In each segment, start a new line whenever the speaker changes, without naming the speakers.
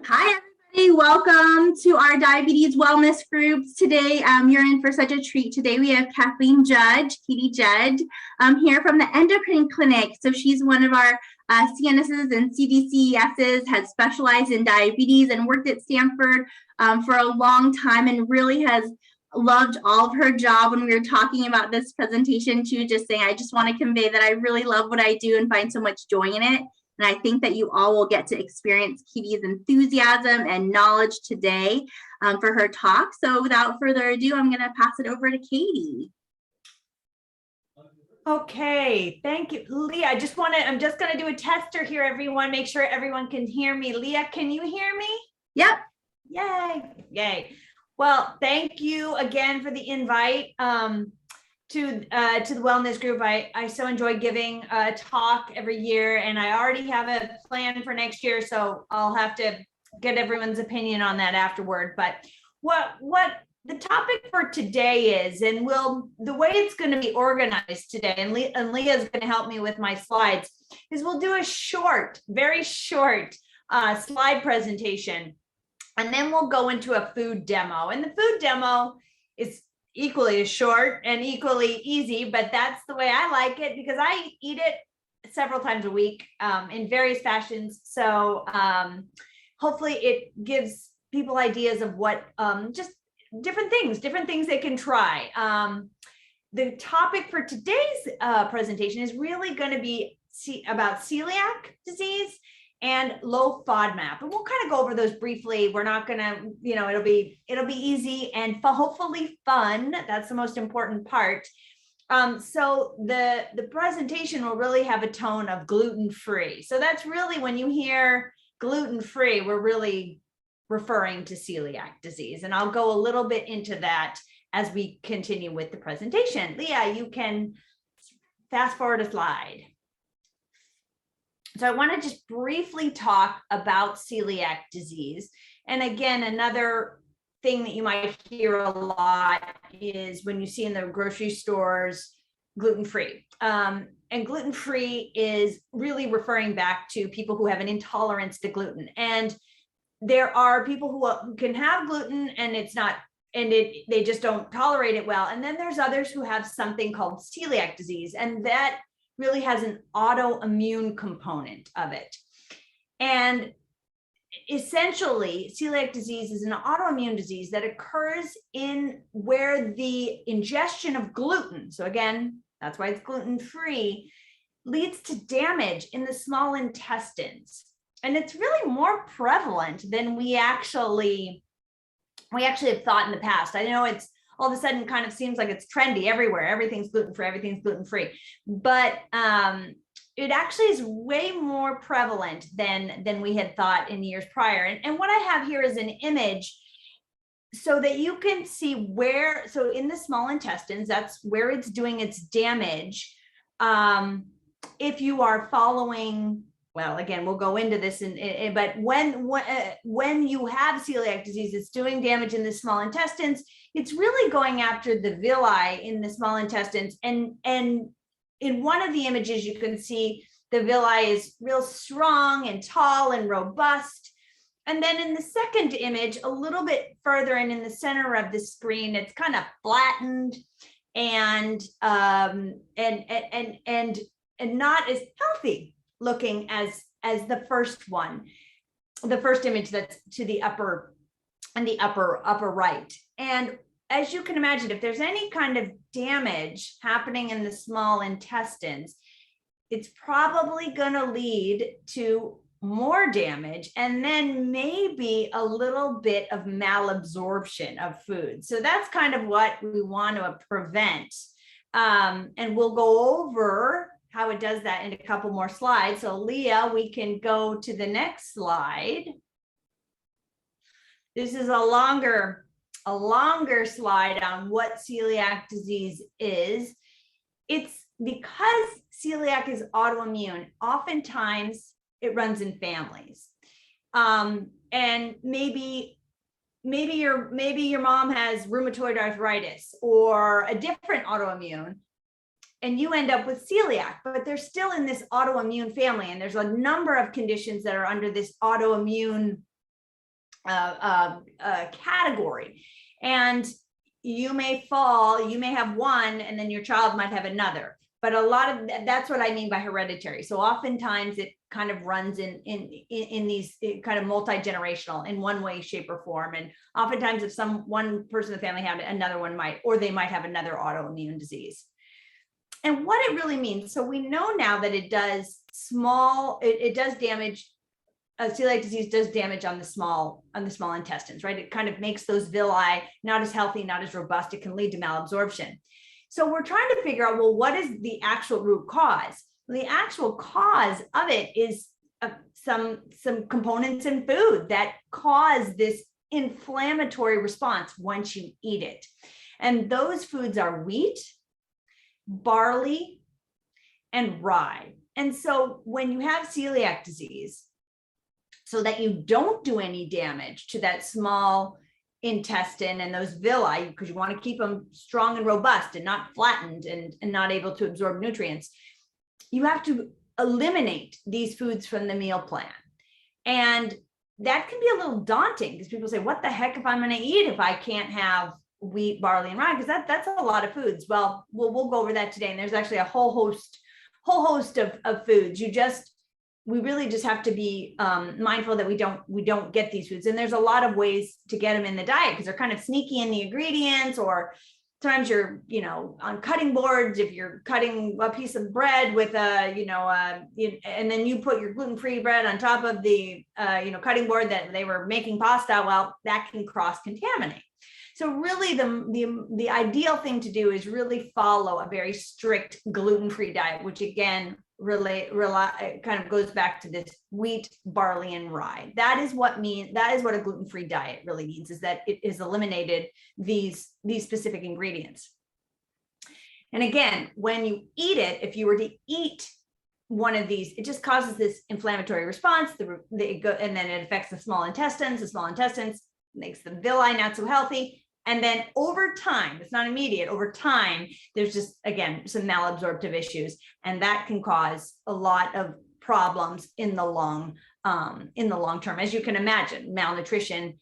Hi, everybody. Welcome to our diabetes wellness groups. Today, you're in for such a treat. Today, we have Kathleen Katie Judd, here from the endocrine clinic. So she's one of our CNSs and CDCSs, has specialized in diabetes and worked at Stanford for a long time and really has loved all of her job. When we were talking about this presentation too, just saying, I just want to convey that I really love what I do and find so much joy in it. And I think that you all will get to experience Katie's enthusiasm and knowledge today for her talk. So without further ado, I'm going to pass it over to Katie.
Okay, thank you, Leah. I'm just going to do a tester here, everyone. Make sure everyone can hear me. Leah, can you hear me?
Yep.
Yay, yay. Well, thank you again for the invite to the wellness group. I so enjoy giving a talk every year, and I already have a plan for next year, so I'll have to get everyone's opinion on that afterward. But what the topic for today is, and the way it's going to be organized today, and Leah's going to help me with my slides, is we'll do a very short slide presentation, and then we'll go into a food demo. And the food demo is equally as short and equally easy, but that's the way I like it because I eat it several times a week in various fashions. So hopefully it gives people ideas of what just different things they can try. The topic for today's presentation is really going to be about celiac disease and low FODMAP, and we'll kind of go over those briefly. We're not gonna, it'll be easy and hopefully fun. That's the most important part. So the presentation will really have a tone of gluten-free. So that's really, when you hear gluten-free, we're really referring to celiac disease, and I'll go a little bit into that as we continue with the presentation. Leah, you can fast forward a slide. So I want to just briefly talk about celiac disease. And again, another thing that you might hear a lot is when you see in the grocery stores, gluten-free. And gluten-free is really referring back to people who have an intolerance to gluten. And there are people who can have gluten and they just don't tolerate it well. And then there's others who have something called celiac disease, and that really has an autoimmune component of it. And essentially, celiac disease is an autoimmune disease that occurs in where the ingestion of gluten, so again, that's why it's gluten-free, leads to damage in the small intestines. And it's really more prevalent than we actually have thought in the past. I know it's all of a sudden kind of seems like it's trendy everywhere. Everything's gluten-free, but it actually is way more prevalent than we had thought in years prior. And what I have here is an image so that you can see where, so in the small intestines, that's where it's doing its damage. If you are following, well, again, we'll go into this, but when you have celiac disease, it's doing damage in the small intestines. It's really going after the villi in the small intestines. And in one of the images, you can see the villi is real strong and tall and robust. And then in the second image, a little bit further and in the center of the screen, it's kind of flattened and not as healthy looking as the first one, the first image that's to the upper right. And as you can imagine, if there's any kind of damage happening in the small intestines, it's probably going to lead to more damage and then maybe a little bit of malabsorption of food. So that's kind of what we want to prevent. And we'll go over how it does that in a couple more slides. So Leah, we can go to the next slide. This is a longer slide on what celiac disease is. It's because celiac is autoimmune, oftentimes it runs in families. And maybe your mom has rheumatoid arthritis or a different autoimmune, and you end up with celiac, but they're still in this autoimmune family. And there's a number of conditions that are under this autoimmune category, and you may have one, and then your child might have another. But a lot of that's what I mean by hereditary. So oftentimes it kind of runs in these kind of multi-generational in one way, shape, or form. And oftentimes if one person in the family had it, another one might, or they might have another autoimmune disease. And what it really means, so we know now that it does damage. Celiac disease does damage on the small intestines, right? It kind of makes those villi not as healthy, not as robust. It can lead to malabsorption. So we're trying to figure out, well, what is the actual root cause? The actual cause of it is some components in food that cause this inflammatory response once you eat it. And those foods are wheat, barley, and rye. And so when you have celiac disease, so that you don't do any damage to that small intestine and those villi, because you want to keep them strong and robust and not flattened and not able to absorb nutrients, you have to eliminate these foods from the meal plan. And that can be a little daunting because people say, what the heck if I'm going to eat if I can't have wheat, barley, and rye? Because that's a lot of foods. Well, we'll go over that today. And there's actually a whole host of foods. We really just have to be mindful that we don't get these foods. And there's a lot of ways to get them in the diet because they're kind of sneaky in the ingredients, or sometimes you're, on cutting boards, if you're cutting a piece of bread with and then you put your gluten-free bread on top of the, cutting board that they were making pasta, well, that can cross-contaminate. So really the ideal thing to do is really follow a very strict gluten-free diet, which again, kind of goes back to this wheat, barley, and rye. That is what a gluten-free diet really means, is that it has eliminated these specific ingredients. And again, when you eat it, if you were to eat one of these, it just causes this inflammatory response, and then it affects the small intestines. The small intestines makes the villi not so healthy. And then over time, it's not immediate, over time, there's just, again, some malabsorptive issues, and that can cause a lot of problems in the long term. As you can imagine, malnutrition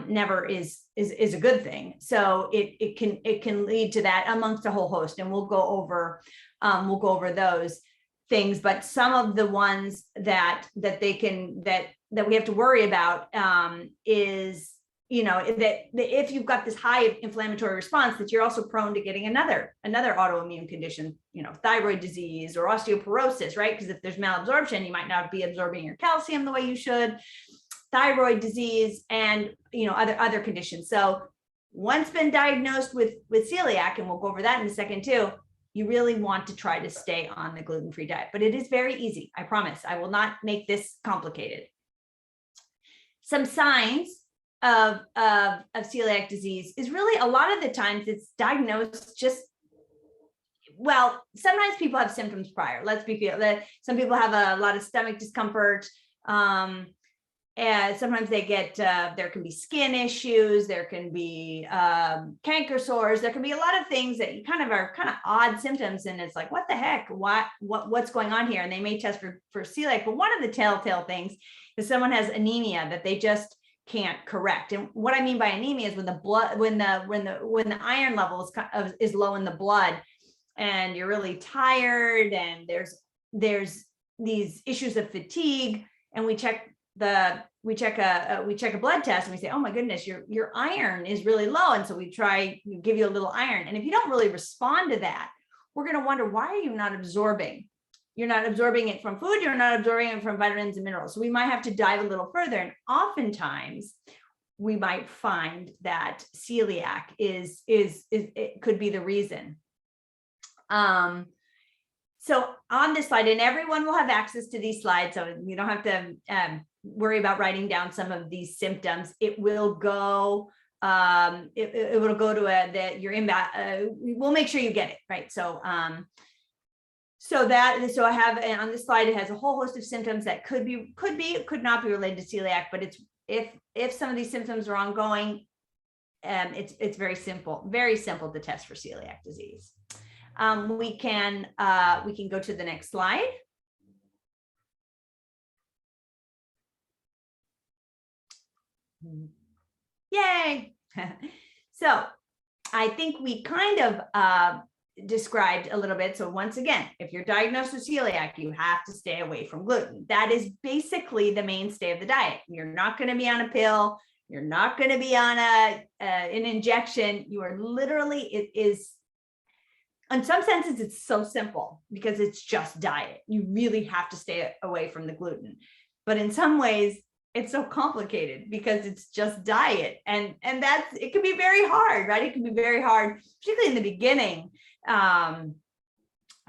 never is a good thing. So it can lead to that amongst a whole host, and we'll go over those things. But some of the ones that we have to worry about is, that if you've got this high inflammatory response, that you're also prone to getting another autoimmune condition, thyroid disease or osteoporosis, right? Because if there's malabsorption, you might not be absorbing your calcium the way you should, thyroid disease, and other conditions. So once been diagnosed with celiac, and we'll go over that in a second too, you really want to try to stay on the gluten-free diet. But it is very easy. I promise. I will not make this complicated. Some signs of celiac disease is really, a lot of the times it's diagnosed sometimes people have symptoms prior. Let's be clear that some people have a lot of stomach discomfort. And sometimes they get, there can be skin issues, there can be canker sores, there can be a lot of things that are kind of odd symptoms. And it's like, what the heck, what's going on here? And they may test for celiac. But one of the telltale things is someone has anemia that they just can't correct. And what I mean by anemia is when the iron level is low in the blood, and you're really tired, and there's these issues of fatigue, and we check a blood test, and we say, oh my goodness, your iron is really low. And so we give you a little iron. And if you don't really respond to that, we're going to wonder, why are you not absorbing? You're not absorbing it from food. You're not absorbing it from vitamins and minerals. So we might have to dive a little further. And oftentimes we might find that celiac it could be the reason. So on this slide, and everyone will have access to these slides, so you don't have to worry about writing down some of these symptoms. It will go. It will go to your inbox. We'll make sure you get it right. So I have, and on this slide, it has a whole host of symptoms that could not be related to celiac, but it's if some of these symptoms are ongoing, it's very simple to test for celiac disease. We can go to the next slide. Yay. So I think we kind of described a little bit. So once again, if you're diagnosed with celiac, you have to stay away from gluten. That is basically the mainstay of the diet. You're not going to be on a pill. You're not going to be on an injection. You are literally, it is, in some senses, it's so simple because it's just diet. You really have to stay away from the gluten. But in some ways, it's so complicated because it's just diet. And that's, it can be very hard, right? It can be very hard, particularly in the beginning,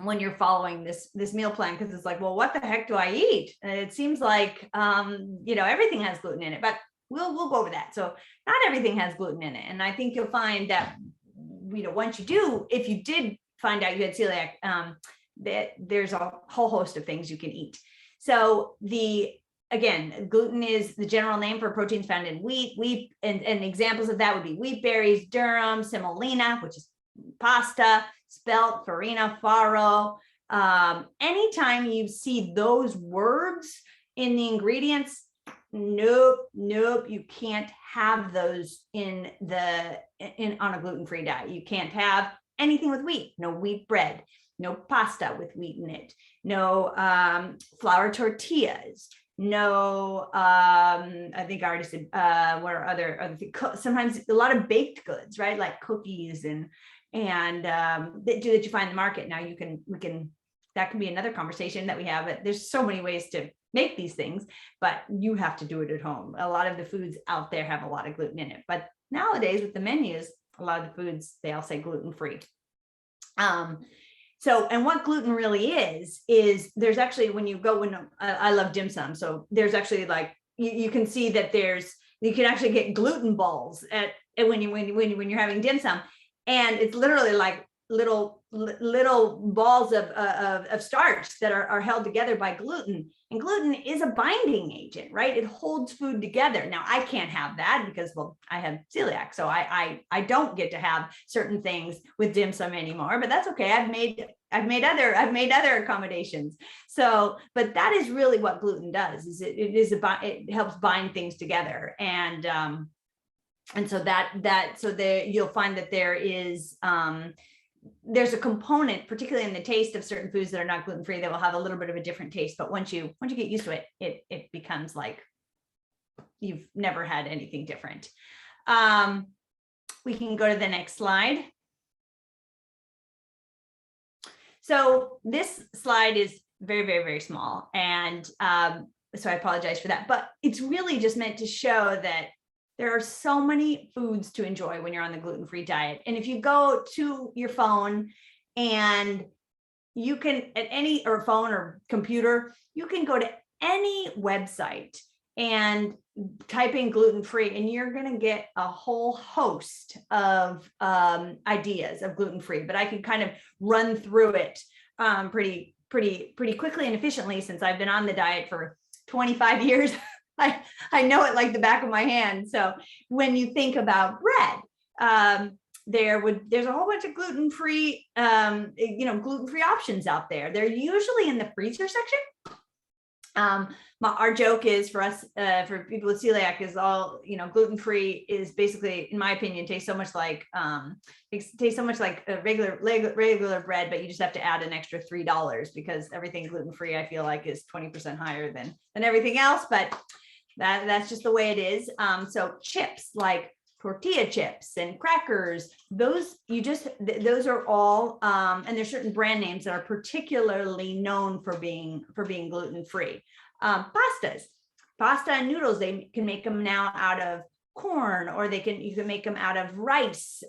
when you're following this meal plan, because it's like, well, what the heck do I eat? And it seems like, everything has gluten in it, but we'll go over that. So not everything has gluten in it. And I think you'll find that, once you do, if you did find out you had celiac, that there's a whole host of things you can eat. So again, gluten is the general name for proteins found in wheat, and examples of that would be wheat berries, durum, semolina, which is pasta, spelt, farina, farro. Anytime you see those words in the ingredients, nope, you can't have those on a gluten-free diet. You can't have anything with wheat, no wheat bread, no pasta with wheat in it, no flour tortillas, no, I think I already said, what are other things? Sometimes a lot of baked goods, right? Like cookies and that you find in the market. Now that can be another conversation that we have, but there's so many ways to make these things, but you have to do it at home. A lot of the foods out there have a lot of gluten in it, but nowadays with the menus, a lot of the foods, they all say gluten-free. So, and what gluten really is there's actually, I love dim sum. So there's actually like, you can see that you can actually get gluten balls when you're having dim sum. And it's literally like little balls of starch that are held together by gluten. And gluten is a binding agent, right? It holds food together. Now I can't have that because, well, I have celiac, so I don't get to have certain things with dim sum anymore. But that's okay. I've made other accommodations. So, but that is really what gluten does. Is it helps bind things together, and so you'll find that there is there's a component, particularly in the taste of certain foods that are not gluten-free, that will have a little bit of a different taste. But once you get used to it, it becomes like you've never had anything different. We can go to the next slide. So this slide is very, very, very small. And so I apologize for that, but it's really just meant to show that there are so many foods to enjoy when you're on the gluten-free diet. And if you go to your phone and you can, or phone or computer, you can go to any website and type in gluten-free, and you're going to get a whole host of ideas of gluten-free. But I can kind of run through it pretty quickly and efficiently, since I've been on the diet for 25 years. I know it like the back of my hand. So when you think about bread, there's a whole bunch of gluten-free, gluten-free options out there. They're usually in the freezer section. Our joke is for us, for people with celiac, is all, gluten-free is basically, in my opinion, tastes so much like a regular bread, but you just have to add an extra $3 because everything gluten-free, I feel like, is 20% higher than everything else. But that's just the way it is. So chips like tortilla chips and crackers, those are all, and there's certain brand names that are particularly known for being gluten-free. Pasta and noodles, they can make them now out of corn, or you can make them out of rice.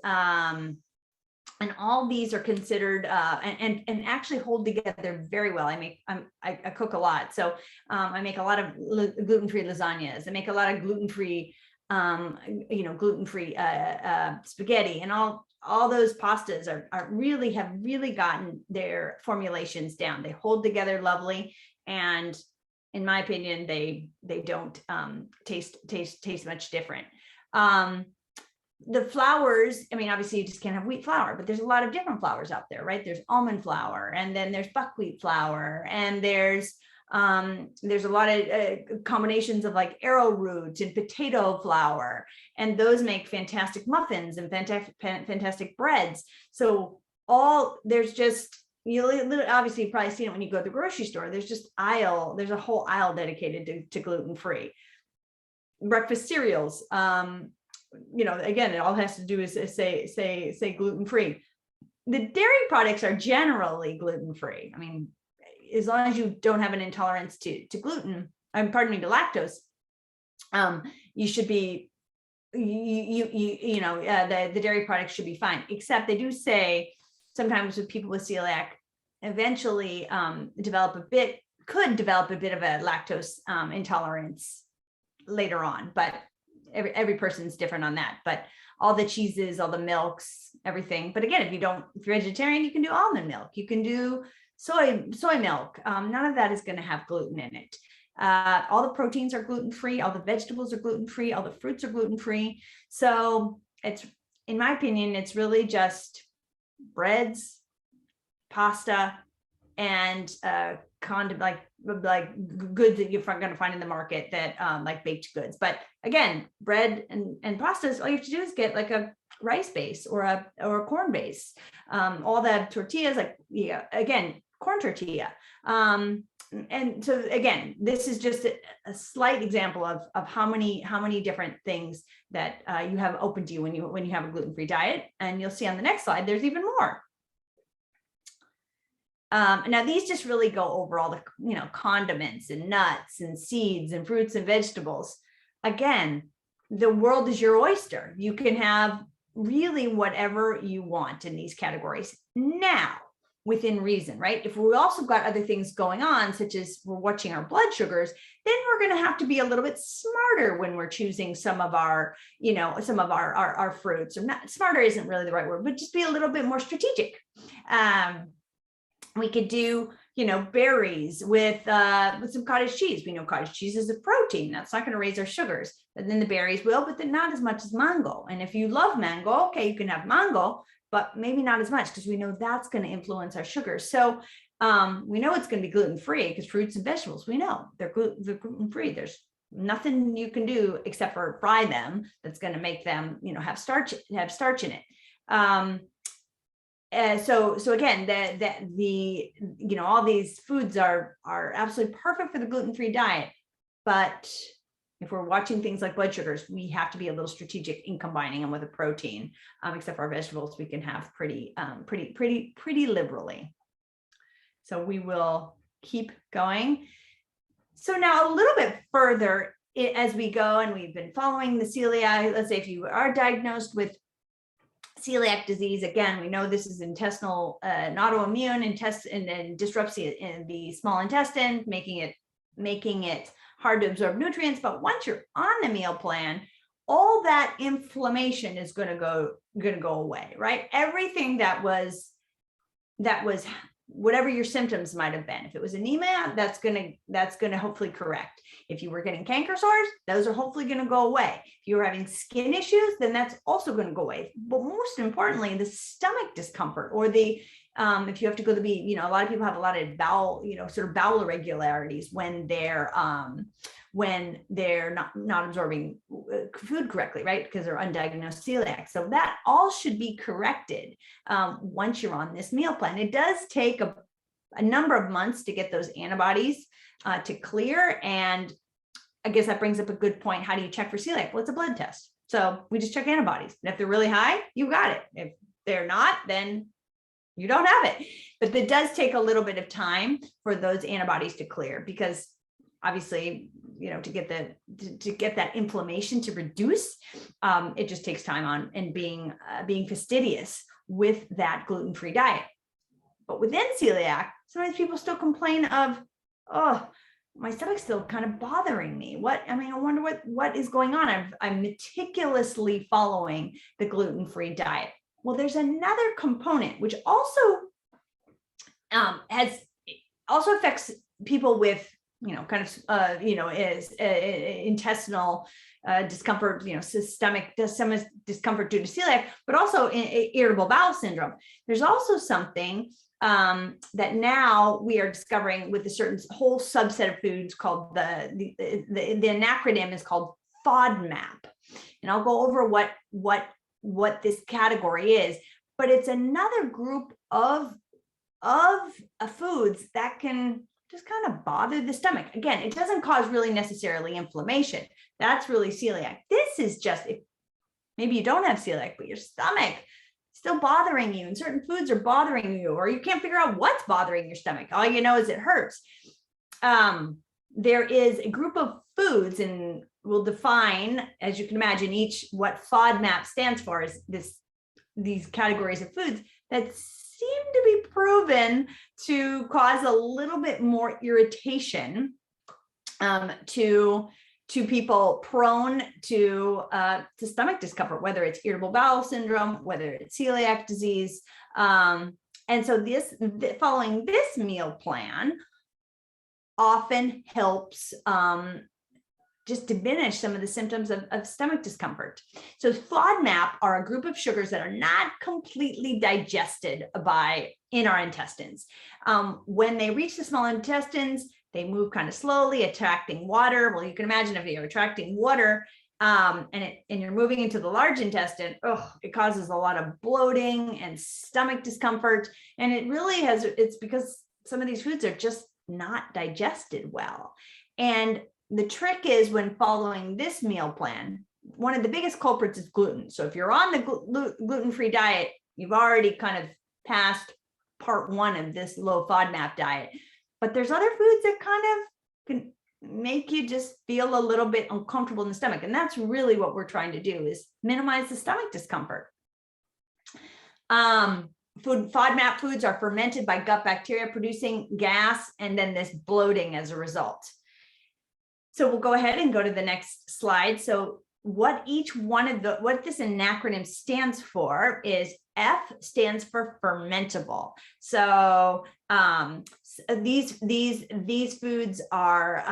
And all these are considered and actually hold together very well. I cook a lot, so I make a lot of gluten-free lasagnas. I make a lot of gluten-free, gluten-free spaghetti, and all those pastas have really gotten their formulations down. They hold together lovely, and in my opinion, they don't taste much different. The flours, obviously you just can't have wheat flour, but there's a lot of different flours out there, right? There's almond flour, and then there's buckwheat flour, and there's There's a lot of combinations of like arrowroot and potato flour, and those make fantastic muffins and fantastic breads. So there's just, obviously you've probably seen it when you go to the grocery store. There's a whole aisle dedicated to gluten-free. Breakfast cereals, again, it all has to do is say gluten-free. The dairy products are generally gluten-free. I mean, as long as you don't have an intolerance to gluten, to lactose, you should be, the dairy products should be fine. Except they do say sometimes with people with celiac, eventually could develop a bit of a lactose intolerance later on, but every person's different on that. But all the cheeses, all the milks, everything. But again, if you're vegetarian, you can do almond milk, you can do soy milk. None of that is going to have gluten in it. All the proteins are gluten-free, all the vegetables are gluten-free, all the fruits are gluten-free. So it's, in my opinion, it's really just breads, pasta, and like goods that you're going to find in the market that like baked goods. But again, bread and pastas, all you have to do is get like a rice base or a corn base. All the tortillas, again, corn tortilla. And so again, this is just a slight example of how many different things that you have open to you when you have a gluten-free diet. And you'll see on the next slide, there's even more. Now these just really go over all the, condiments and nuts and seeds and fruits and vegetables. Again, the world is your oyster. You can have really whatever you want in these categories. Now, within reason, right? If we also got other things going on, such as we're watching our blood sugars, then we're going to have to be a little bit smarter when we're choosing some of our fruits. Or not, smarter isn't really the right word, but just be a little bit more strategic. We could do, berries with some cottage cheese. We know cottage cheese is a protein. That's not going to raise our sugars. But then the berries will, but then not as much as mango. And if you love mango, okay, you can have mango, but maybe not as much, because we know that's going to influence our sugars. So we know it's going to be gluten-free because fruits and vegetables, we know they're gluten-free. There's nothing you can do except for fry them that's going to make them, have starch in it. So again, all these foods are absolutely perfect for the gluten-free diet, but if we're watching things like blood sugars, we have to be a little strategic in combining them with a protein. Except for our vegetables, we can have pretty liberally. So we will keep going. So now a little bit further as we go, and we've been following the celiac. Let's say if you are diagnosed with celiac disease, again, we know this is intestinal, an autoimmune and disrupts in the small intestine, making it hard to absorb nutrients. But once you're on the meal plan, all that inflammation is going to go away, right? Everything that was whatever your symptoms might have been. If it was anemia, that's going to hopefully correct. If you were getting canker sores, those are hopefully going to go away. If you were having skin issues, then that's also going to go away. But most importantly, the stomach discomfort, or the if you have to go to the, a lot of people have a lot of bowel, sort of bowel irregularities when they're not absorbing food correctly, right? Because they're undiagnosed celiac. So that all should be corrected once you're on this meal plan. It does take a number of months to get those antibodies to clear. And I guess that brings up a good point. How do you check for celiac? Well, it's a blood test. So we just check antibodies. And if they're really high, you got it. If they're not, then you don't have it. But it does take a little bit of time for those antibodies to clear, because obviously, to get that inflammation to reduce, it just takes time on and being fastidious with that gluten-free diet. But within celiac, sometimes people still complain of, oh, my stomach's still kind of bothering me. I wonder what is going on. I'm meticulously following the gluten-free diet. Well, there's another component which also affects people with kind of, is intestinal discomfort, systemic discomfort due to celiac, but also irritable bowel syndrome. There's also something that now we are discovering with a certain whole subset of foods called the acronym is called FODMAP. And I'll go over what this category is, but it's another group of foods that can just kind of bother the stomach. Again, it doesn't cause really necessarily inflammation. That's really celiac. This is just, if maybe you don't have celiac, but your stomach still bothering you and certain foods are bothering you, or you can't figure out what's bothering your stomach. All you know is it hurts. There is a group of foods, and we'll define, as you can imagine, what FODMAP stands for is these categories of foods that seem to be proven to cause a little bit more irritation to people prone to stomach discomfort, whether it's irritable bowel syndrome, whether it's celiac disease. And so following this meal plan often helps just diminish some of the symptoms of stomach discomfort. So FODMAP are a group of sugars that are not completely digested in our intestines. When they reach the small intestines, they move kind of slowly, attracting water. Well, you can imagine if you're attracting water and you're moving into the large intestine, it causes a lot of bloating and stomach discomfort. And it's because some of these foods are just not digested well. And the trick is, when following this meal plan, one of the biggest culprits is gluten. So if you're on the gluten-free diet, you've already kind of passed part one of this low FODMAP diet. But there's other foods that kind of can make you just feel a little bit uncomfortable in the stomach. And that's really what we're trying to do, is minimize the stomach discomfort. FODMAP foods are fermented by gut bacteria, producing gas and then this bloating as a result. So we'll go ahead and go to the next slide. So what this acronym stands for is F stands for fermentable. So these foods are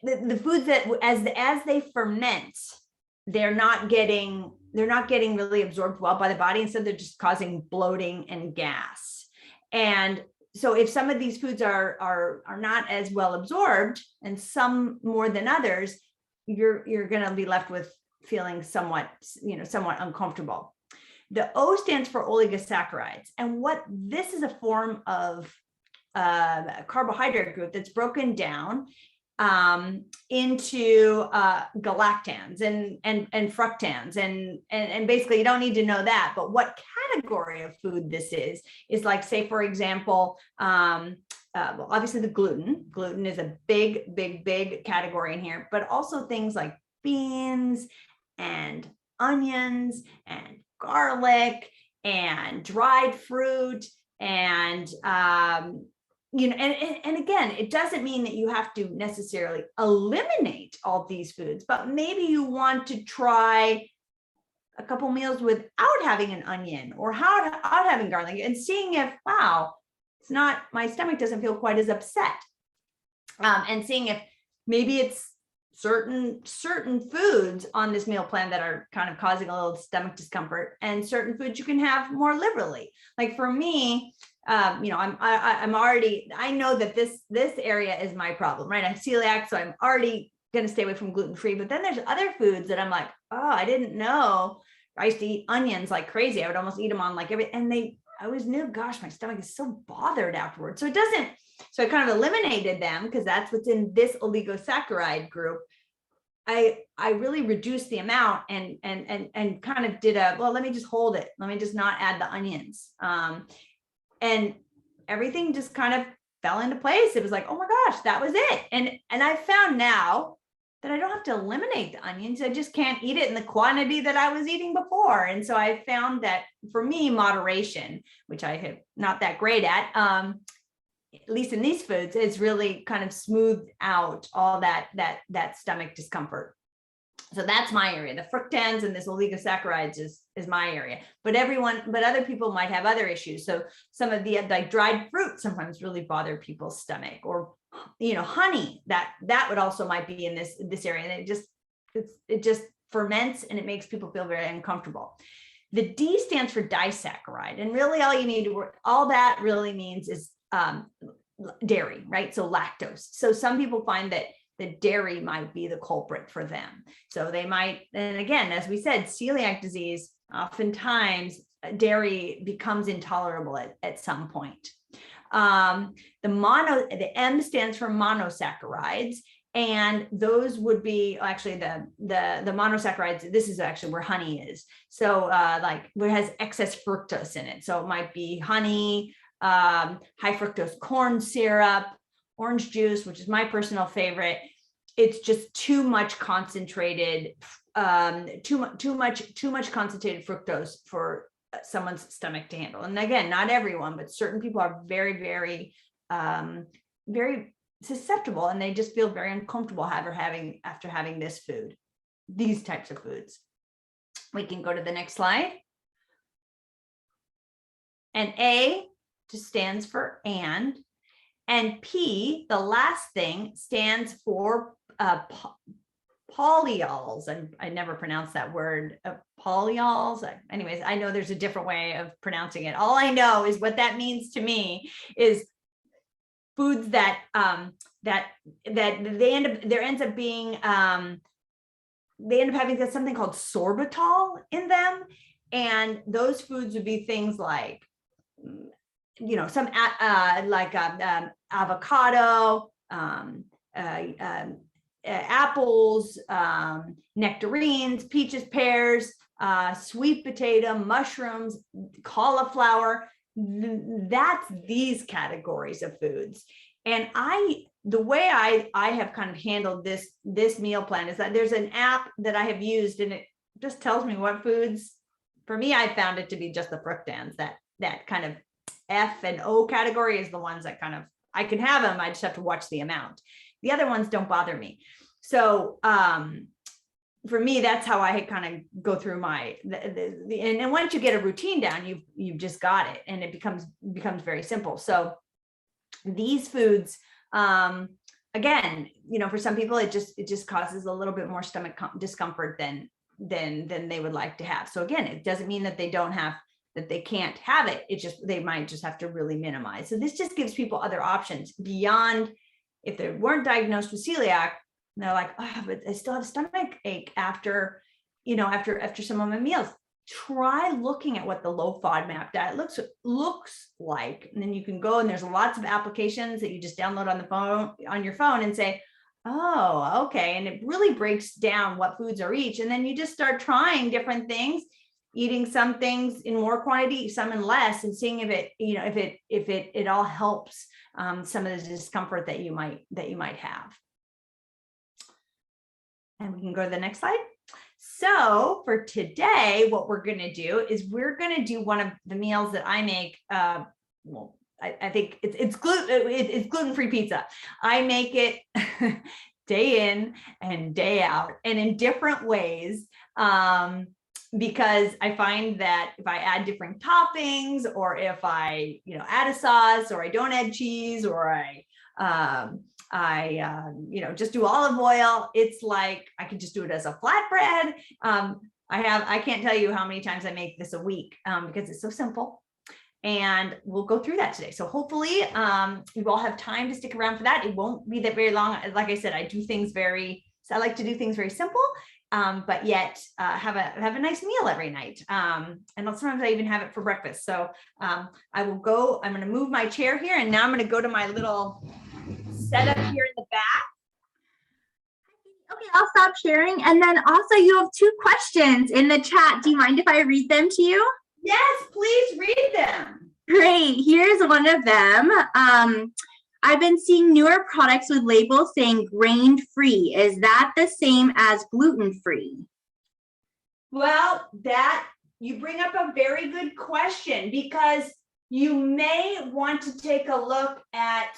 the foods that as they ferment, they're not getting really absorbed well by the body. Instead, they're just causing bloating and gas. And so if some of these foods are not as well absorbed, and some more than others, you're going to be left with feeling somewhat uncomfortable. The O stands for oligosaccharides. And this is a form of carbohydrate group that's broken down into galactans and fructans, and basically you don't need to know that, but what category of food this is like, say, for example, well, obviously the gluten is a big category in here, but also things like beans and onions and garlic and dried fruit and and again, it doesn't mean that you have to necessarily eliminate all these foods, but maybe you want to try a couple meals without having an onion or without having garlic, and seeing if, wow, my stomach doesn't feel quite as upset. And seeing if maybe it's certain foods on this meal plan that are kind of causing a little stomach discomfort, and certain foods you can have more liberally. Like for me, I know that this area is my problem, right? I'm celiac, so I'm already going to stay away from gluten-free, but then there's other foods that I'm like, I didn't know I used to eat onions like crazy. I would almost eat them on like I always knew, gosh, my stomach is so bothered afterwards. So I kind of eliminated them because that's what's in this oligosaccharide group. I really reduced the amount and kind of did let me just hold it. Let me just not add the onions. And everything just kind of fell into place. It was like, oh my gosh, that was it. And I found now that I don't have to eliminate the onions. I just can't eat it in the quantity that I was eating before. And so I found that for me, moderation, which I have not that great at least in these foods, is really kind of smoothed out all that stomach discomfort. So that's my area. The fructans and this oligosaccharides is my area. But other people might have other issues. So some of the like dried fruit sometimes really bother people's stomach, or honey that would also might be in this area, and it just ferments and it makes people feel very uncomfortable. The D stands for disaccharide, and really all that really means is dairy, right? So lactose. So some people find that the dairy might be the culprit for them. So they might, and again, as we said, celiac disease, oftentimes dairy becomes intolerable at some point. The M stands for monosaccharides, and those would be actually the monosaccharides. This is actually where honey is. So like it has excess fructose in it. So it might be honey, high fructose corn syrup, orange juice, which is my personal favorite. It's just too much concentrated, too much concentrated fructose for someone's stomach to handle. And again, not everyone, but certain people are very, very, very susceptible, and they just feel very uncomfortable after having this food, these types of foods. We can go to the next slide. And A just stands for and P, the last thing, stands for polyols. And I never pronounced that word, polyols. Anyways, I know there's a different way of pronouncing it. All I know is what that means to me is foods that they end up having something called sorbitol in them, and those foods would be things like some like avocado, apples, nectarines, peaches, pears, sweet potato, mushrooms, cauliflower. That's these categories of foods. And the way I have kind of handled this meal plan is that there's an app that I have used, and it just tells me what foods. For me, I found it to be just the fructans, that kind of F and O category is the ones that kind of, I can have them, I just have to watch the amount. The other ones don't bother me. So for me, that's how I kind of go through and once you get a routine down, you've just got it, and it becomes very simple. So these foods, again, for some people, it just causes a little bit more stomach discomfort than they would like to have. So again, it doesn't mean that they can't have it. It just, they might just have to really minimize. So this just gives people other options beyond, if they weren't diagnosed with celiac, and they're like, oh, but I still have stomach ache after some of my meals. Try looking at what the low FODMAP diet looks like. And then you can go, and there's lots of applications that you just download on your phone and say, oh, okay. And it really breaks down what foods are each. And then you just start trying different things, eating some things in more quantity, some in less, and seeing if it all helps some of the discomfort that you might have. And we can go to the next slide. So for today, what we're going to do is we're going to do one of the meals that I make. I think it's gluten-free pizza. I make it day in and day out, and in different ways. Because I find that if I add different toppings, or if I, add a sauce, or I don't add cheese, or I just do olive oil, it's like I can just do it as a flatbread. I can't tell you how many times I make this a week because it's so simple. And we'll go through that today. So hopefully you all have time to stick around for that. It won't be that very long. Like I said, I like to do things very simple. But yet have a nice meal every night. And sometimes I even have it for breakfast. So I'm going to move my chair here, and now I'm going to go to my little setup here in the back.
Okay, I'll stop sharing. And then also you have 2 questions in the chat. Do you mind if I read them to you?
Yes, please read them.
Great. Here's one of them. I've been seeing newer products with labels saying grain-free. Is that the same as gluten-free?
Well, you bring up a very good question, because you may want to take a look at,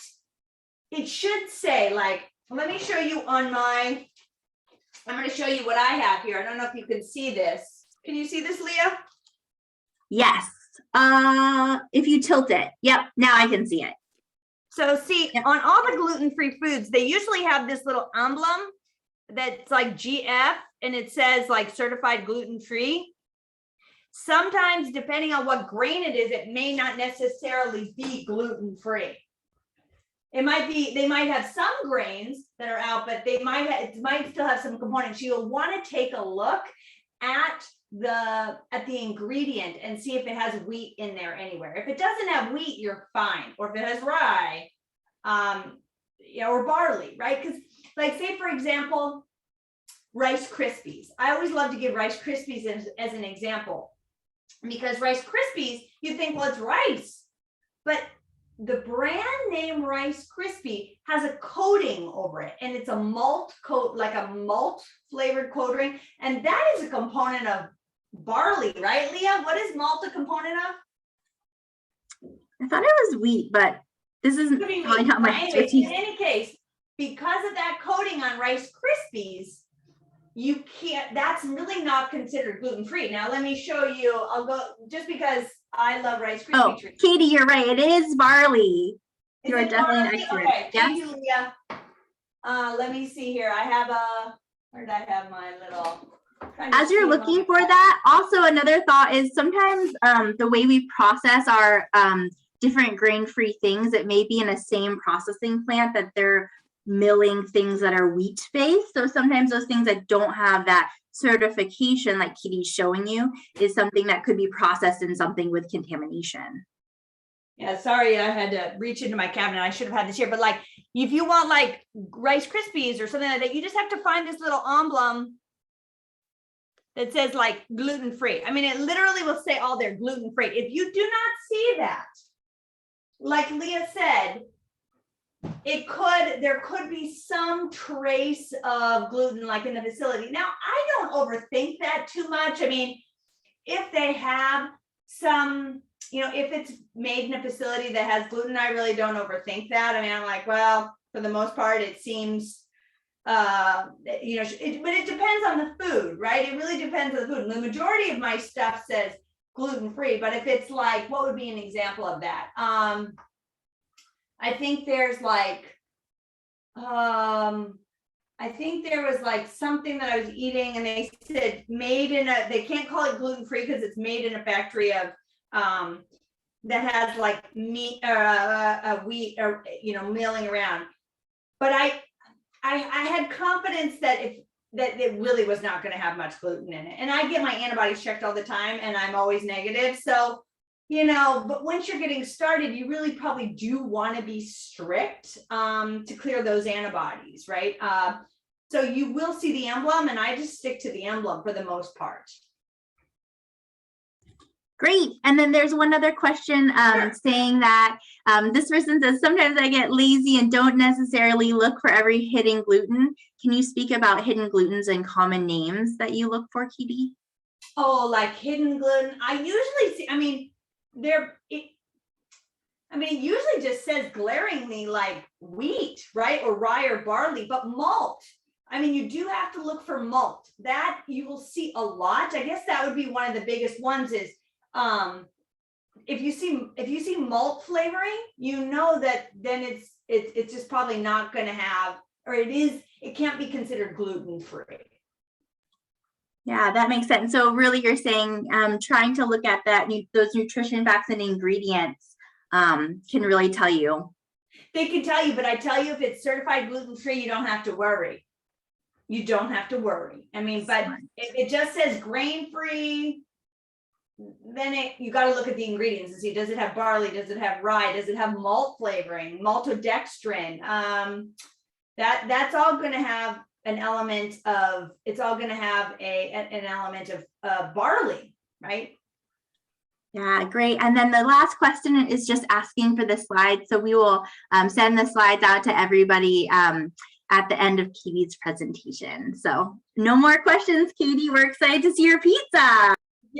it should say, like, let me show you on my I'm going to show you what I have here. I don't know if you can see this. Can you see this, Leah?
Yes. If you tilt it. Yep. Now I can see it.
So see,
Yep.
on all the gluten-free foods, they usually have this little emblem that's like GF, and it says like certified gluten-free. Sometimes, depending on what grain it is, it may not necessarily be gluten-free. It might be, they might have some grains that are out, but they might have, it might still have some components. You'll want to take a look at the ingredient and see if it has wheat in there anywhere. If it doesn't have wheat, you're fine. Or if it has rye, or barley, right? Because, like, say for example, Rice Krispies. I always love to give Rice Krispies as an example, because Rice Krispies, you think, well, it's rice, but the brand name Rice Krispie has a coating over it, and it's a malt coat, like a malt flavored coating, and that is a component of barley, right, Leah? What is malt a component of?
I thought it was wheat, but this isn't probably not my expertise.
In any case, because of that coating on Rice Krispies, you can't, that's really not considered gluten-free. Now, let me show you, I'll go, just because I love Rice Krispie treats.
Katie, you're right. It is barley. You are definitely an expert.
Okay,
yes.
Thank you, Leah. Let me see here. I have where did I have my little?
As you're looking for that, also another thought is sometimes the way we process our different grain-free things, it may be in a same processing plant that they're milling things that are wheat-based. So sometimes those things that don't have that certification, like Katie's showing you, is something that could be processed in something with contamination.
Yeah, sorry, I had to reach into my cabinet. I should have had this here, but like, if you want like Rice Krispies or something like that, you just have to find this little emblem that says like gluten-free. I mean, it literally will say all there, gluten-free. If you do not see that, like Leah said, there could be some trace of gluten like in the facility. Now, I don't overthink that too much. I mean, if they have some, if it's made in a facility that has gluten, I really don't overthink that. I mean, I'm like, well, for the most part, it seems, but it depends on the food, right? It really depends on the food. The majority of my stuff says gluten-free, but if it's like, what would be an example of that? I think there's like, I think there was like something that I was eating and they said made in they can't call it gluten-free because it's made in a factory of, that has like meat or wheat or, milling around. But I had confidence that that it really was not going to have much gluten in it. And I get my antibodies checked all the time and I'm always negative. So, but once you're getting started, you really probably do want to be strict to clear those antibodies, right? So you will see the emblem, and I just stick to the emblem for the most part.
Great. And then there's one other question saying that this person says, sometimes I get lazy and don't necessarily look for every hidden gluten. Can you speak about hidden glutens and common names that you look for, Katie?
Oh, like hidden gluten. I usually see, it usually just says glaringly like wheat, right? Or rye or barley, but malt. I mean, you do have to look for malt. That you will see a lot. I guess that would be one of the biggest ones is if you see malt flavoring, that then it's just probably not going to have, or it can't be considered gluten-free.
Yeah, that makes sense. So really you're saying trying to look at those nutrition facts and ingredients can really tell you.
They can tell you, but I tell you, if it's certified gluten-free, you don't have to worry. You don't have to worry. I mean, but if it just says grain-free, then you got to look at the ingredients and see, does it have barley? Does it have rye? Does it have malt flavoring, maltodextrin? That's all going to have an element of, it's all going to have an element of barley, right?
Yeah, great. And then the last question is just asking for the slides. So we will send the slides out to everybody at the end of Katie's presentation. So no more questions, Katie. We're excited to see your pizza.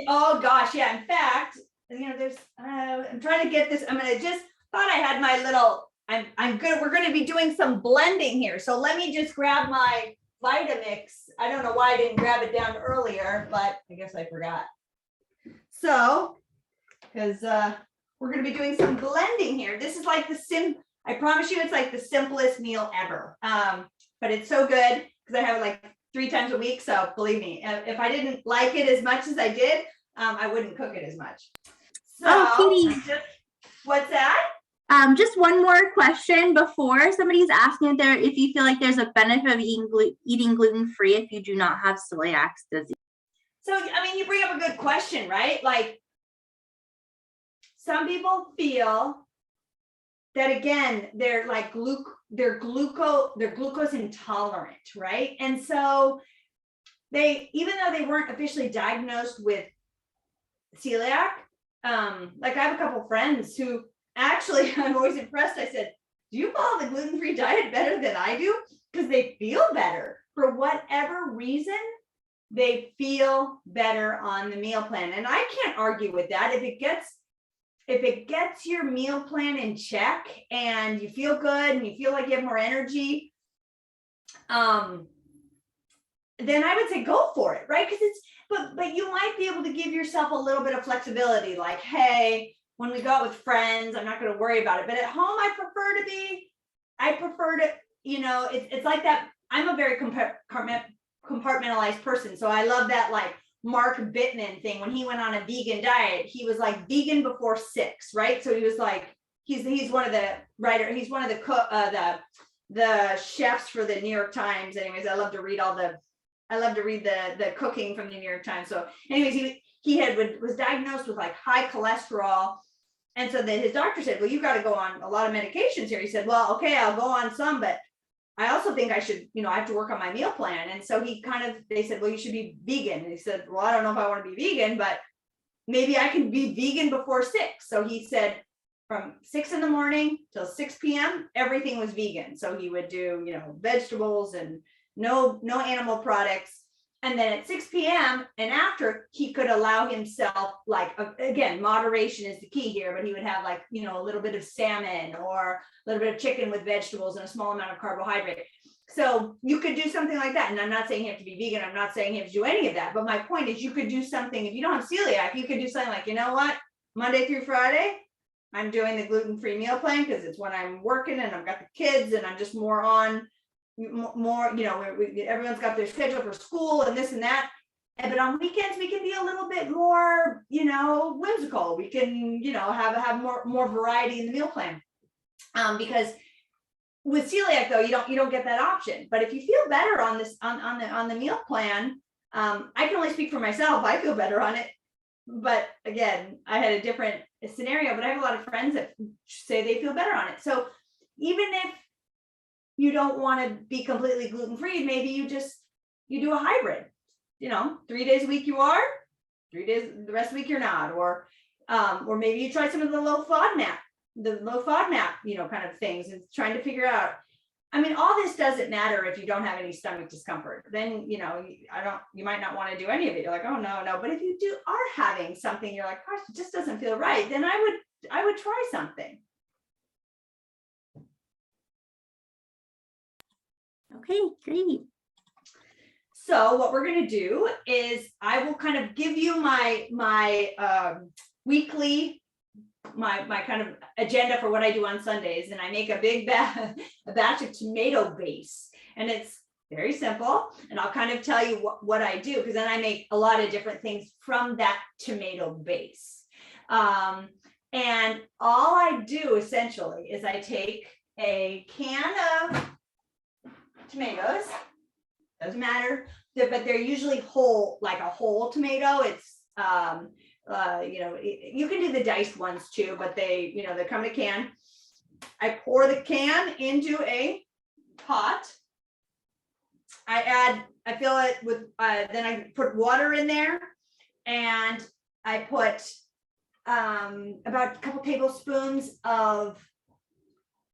Oh gosh, yeah. In fact, there's I'm trying to get this. I just thought I had my little. I'm good. We're going to be doing some blending here. So let me just grab my Vitamix I don't know why I didn't grab it down earlier, but I guess I forgot. So, because we're going to be doing some blending here. This is like I promise you, it's like the simplest meal ever. But it's so good because I have it like 3 times a week. So believe me, if I didn't like it as much as I did, I wouldn't cook it as much. So,
Katie.
What's that?
Just one more question before somebody's asking if you feel like there's a benefit of eating gluten-free if you do not have celiac disease.
So, I mean, you bring up a good question, right? Like, some people feel that, again, they're like they're glucose intolerant, right? And so even though they weren't officially diagnosed with celiac, like I have a couple friends who actually, I'm always impressed. I said, do you follow the gluten-free diet better than I do? Because they feel better for whatever reason. They feel better on the meal plan. And I can't argue with that. If it gets your meal plan in check and you feel good and you feel like you have more energy, then I would say go for it, right? Because but you might be able to give yourself a little bit of flexibility, like, hey, when we go out with friends, I'm not going to worry about it. But at home, I prefer to, it's like that. I'm a very compartmentalized person. So I love that, like Mark Bittman thing. When he went on a vegan diet, he was like vegan before 6, right? So he was like, he's one of the writers, he's one of the chefs for the New York Times. Anyways, I love to read the cooking from the New York Times. So anyways, he was diagnosed with like high cholesterol. And so then his doctor said, well, you got to go on a lot of medications here. He said, well, okay, I'll go on some, but I also think I should, I have to work on my meal plan. And so they said, well, you should be vegan. And he said, well, I don't know if I want to be vegan, but maybe I can be vegan before 6. So he said from 6 in the morning till 6 p.m., everything was vegan. So he would do, vegetables and no animal products. And then at 6 p.m. and after, he could allow himself, like, again, moderation is the key here, but he would have like, a little bit of salmon or a little bit of chicken with vegetables and a small amount of carbohydrate. So you could do something like that. And I'm not saying you have to be vegan. I'm not saying you have to do any of that. But my point is, you could do something, if you don't have celiac, you could do something like, you know what, Monday through Friday, I'm doing the gluten-free meal plan because it's when I'm working and I've got the kids and I'm just more, everyone's got their schedule for school and this and that. But on weekends, we can be a little bit more, whimsical. We can, have more variety in the meal plan. Because with celiac, though, you don't get that option. But if you feel better on this, on the meal plan, I can only speak for myself. I feel better on it. But again, I had a different scenario, but I have a lot of friends that say they feel better on it. So even if you don't want to be completely gluten-free, maybe you do a hybrid, 3 days a week you are, 3 days, the rest of the week you're not, or maybe you try some of the low FODMAP, kind of things, and trying to figure out, I mean, all this doesn't matter if you don't have any stomach discomfort. Then, you might not want to do any of it. You're like, oh, no. But if you are having something, you're like, gosh, it just doesn't feel right. Then I would try something.
Okay, great.
So what we're going to do is I will kind of give you my weekly, my kind of agenda for what I do on Sundays. And I make a big batch of tomato base. And it's very simple. And I'll kind of tell you what I do, because then I make a lot of different things from that tomato base. And all I do essentially is I take a can of tomatoes, doesn't matter, but they're usually whole, like a whole tomato. It's you can do the diced ones too, but they come in a can. I pour the can into a pot. I fill it with then I put water in there, and I put about a couple tablespoons of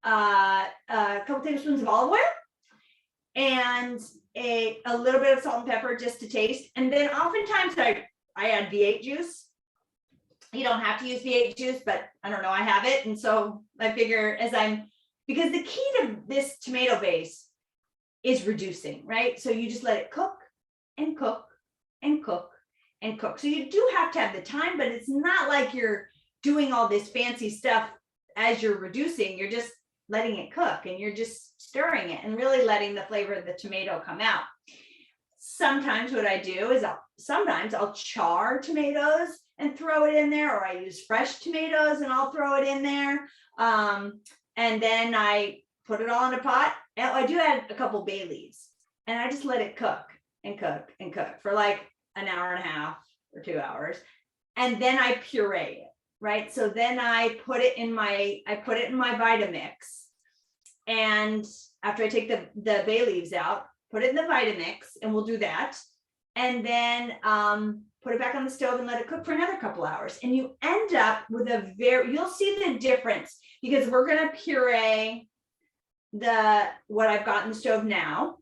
olive oil, and a little bit of salt and pepper just to taste. And then oftentimes I add V8 juice. You don't have to use V8 juice, but I don't know, I have it. And so I figure because the key to this tomato base is reducing, right? So you just let it cook, and cook and cook and cook. So you do have to have the time, but it's not like you're doing all this fancy stuff as you're reducing. You're just letting it cook and you're just stirring it and really letting the flavor of the tomato come out. Sometimes what I do is sometimes I'll char tomatoes and throw it in there, or I use fresh tomatoes and I'll throw it in there. And then I put it all in a pot. And I do add a couple bay leaves and I just let it cook and cook and cook for like an hour and a half or 2 hours. And then I puree it, right? So then I put it in my Vitamix. And after I take the bay leaves out, put it in the Vitamix, and we'll do that. And then put it back on the stove and let it cook for another couple hours. And you end up with you'll see the difference, because we're gonna puree what I've got in the stove now,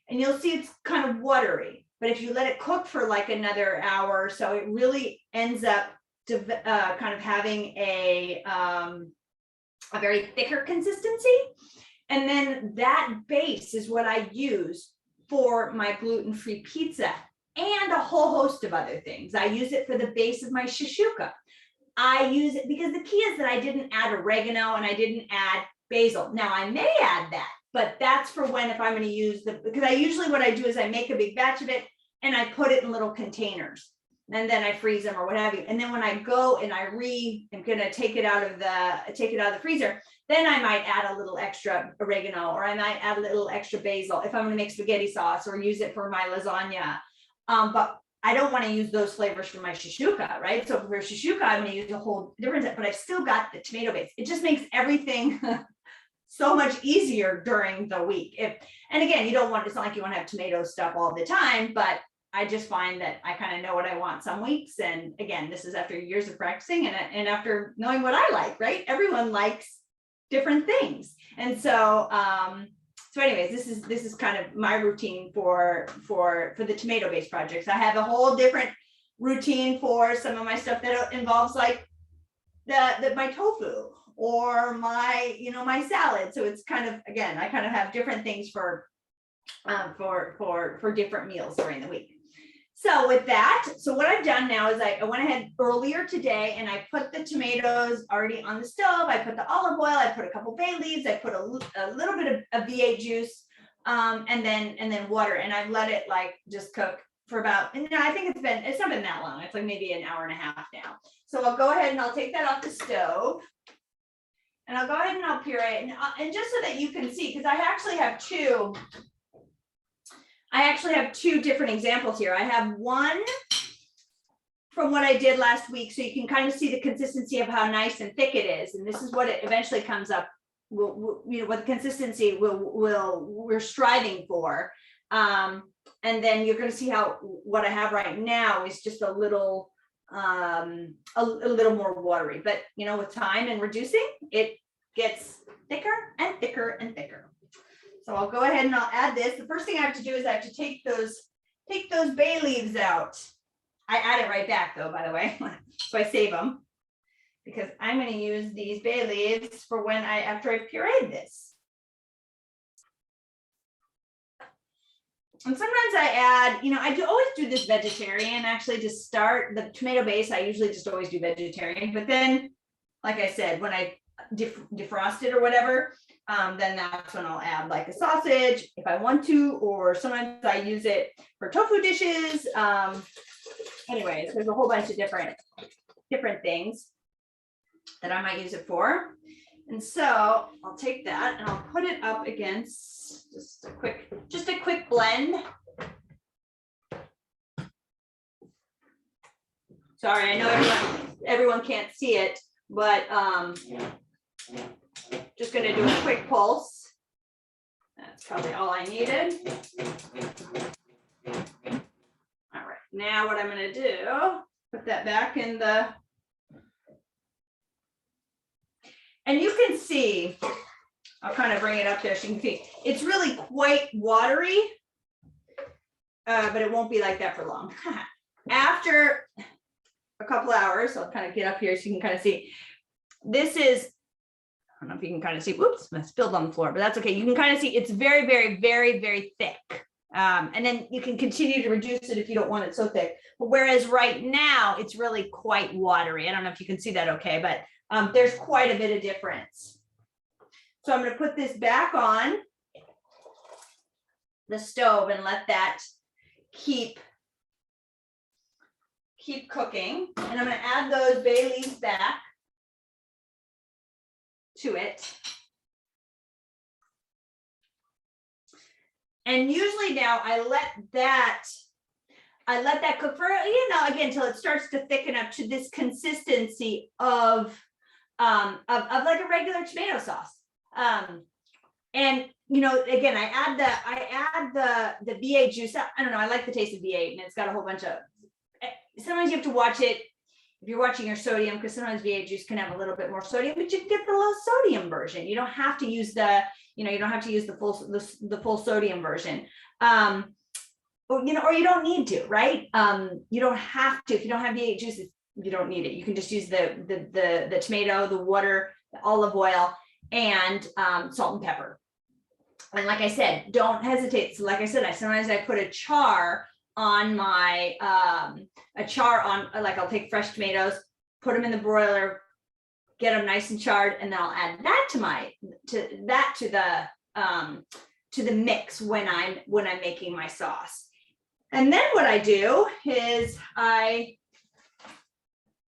and you'll see it's kind of watery. But if you let it cook for like another hour or so, it really ends up kind of having a very thicker consistency. And then that base is what I use for my gluten-free pizza and a whole host of other things. I use it for the base of my shashuka. I use it because the key is that I didn't add oregano and I didn't add basil. Now I may add that, but that's for when, if I'm going to use because I usually, what I do is I make a big batch of it and I put it in little containers and then I freeze them or what have you. And then when I go and I'm going to take it out of the freezer, then I might add a little extra oregano, or I might add a little extra basil if I'm going to make spaghetti sauce or use it for my lasagna. But I don't want to use those flavors for my shashuka, right? So for shashuka, I'm going to use a whole different, but I've still got the tomato base. It just makes everything so much easier during the week. And again, it's not like you want to have tomato stuff all the time, but I just find that I kind of know what I want some weeks. And again, this is after years of practicing and after knowing what I like, right? Everyone likes different things. And so, anyways, this is kind of my routine for the tomato-based projects. I have a whole different routine for some of my stuff that involves like my tofu or my salad. So it's kind of, again, I kind of have different things for different meals during the week. So with that, what I've done now is I went ahead earlier today and I put the tomatoes already on the stove. I put the olive oil, I put a couple bay leaves, I put a little bit of V8 juice, and then water, and I've let it like just cook for about, and I think it's not been that long. It's like maybe an hour and a half now. So I'll go ahead and I'll take that off the stove. And I'll go ahead and I'll puree it. And just so that you can see, because I actually have two different examples here. I have one from what I did last week, so you can kind of see the consistency of how nice and thick it is. And this is what it eventually comes up, what the consistency we're striving for. And then you're going to see how what I have right now is just a little more watery. But with time and reducing, it gets thicker and thicker and thicker. So I'll go ahead and I'll add this. The first thing I have to do is I have to take those bay leaves out. I add it right back though, by the way. So I save them because I'm going to use these bay leaves for after I've pureed this. And sometimes I add, I always do this vegetarian actually to start the tomato base. I usually just always do vegetarian, but then, like I said, when I defrost it or whatever, then that's when I'll add like a sausage if I want to, or sometimes I use it for tofu dishes. Anyways, there's a whole bunch of different things that I might use it for. And so I'll take that and I'll put it up against just a quick blend. Sorry, I know everyone can't see it, but just going to do a quick pulse. That's probably all I needed. All right, now what I'm going to do, put that back in the, and you can see, I'll kind of bring it up there so you can see, it's really quite watery, but it won't be like that for long. After a couple hours, I'll kind of get up here so you can kind of see, this is, I don't know if you can kind of see, whoops, I spilled on the floor, but that's okay. You can kind of see it's very, very, very, very thick. And then you can continue to reduce it if you don't want it so thick. But whereas right now it's really quite watery. I don't know if you can see that okay, but there's quite a bit of difference. So I'm going to put this back on the stove and let that keep cooking. And I'm going to add those bay leaves back to it. And usually now I let that cook for, again, until it starts to thicken up to this consistency of like a regular tomato sauce. And again, I add the V8 juice. I don't know, I like the taste of V8, and it's got a whole bunch of, sometimes you have to watch it if you're watching your sodium, because sometimes V8 juice can have a little bit more sodium, but you can get the low sodium version. You don't have to use the full sodium version. Or you don't need to, right? You don't have to. If you don't have V8 juice, you don't need it. You can just use the tomato, the water, the olive oil, and salt and pepper. And like I said, don't hesitate. So like I said, sometimes I put a char on my like I'll take fresh tomatoes, put them in the broiler, get them nice and charred, and then I'll add that to the mix when I'm making my sauce. And then what I do is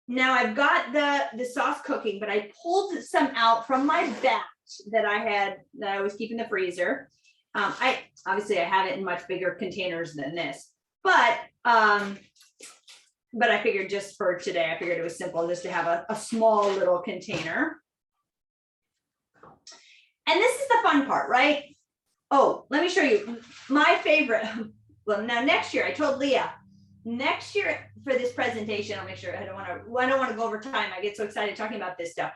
now I've got the sauce cooking, but I pulled some out from my batch that I was keeping in the freezer. I have it in much bigger containers than this, but I figured just for today, I figured it was simple just to have a small little container. And this is the fun part, right? Oh, let me show you my favorite. Well, now next year, I told Leah, next year for this presentation, I'll make sure I don't want to go over time. I get so excited talking about this stuff.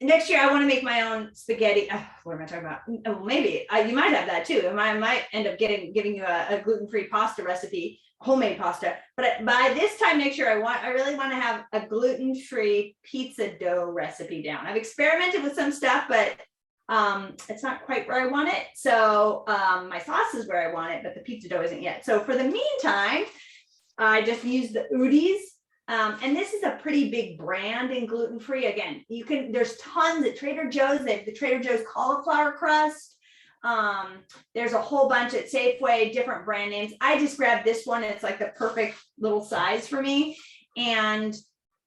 Next year, I want to make my own spaghetti. What am I talking about? Oh, maybe you might have that too. I might end up giving you a gluten-free pasta recipe, homemade pasta. But by this time next year, I really want to have a gluten-free pizza dough recipe down. I've experimented with some stuff, but it's not quite where I want it. So my sauce is where I want it, but the pizza dough isn't yet. So for the meantime, I just use the Udis. And this is a pretty big brand in gluten-free. Again, there's tons at Trader Joe's. They have the Trader Joe's cauliflower crust. There's a whole bunch at Safeway, different brand names. I just grabbed this one. It's like the perfect little size for me. And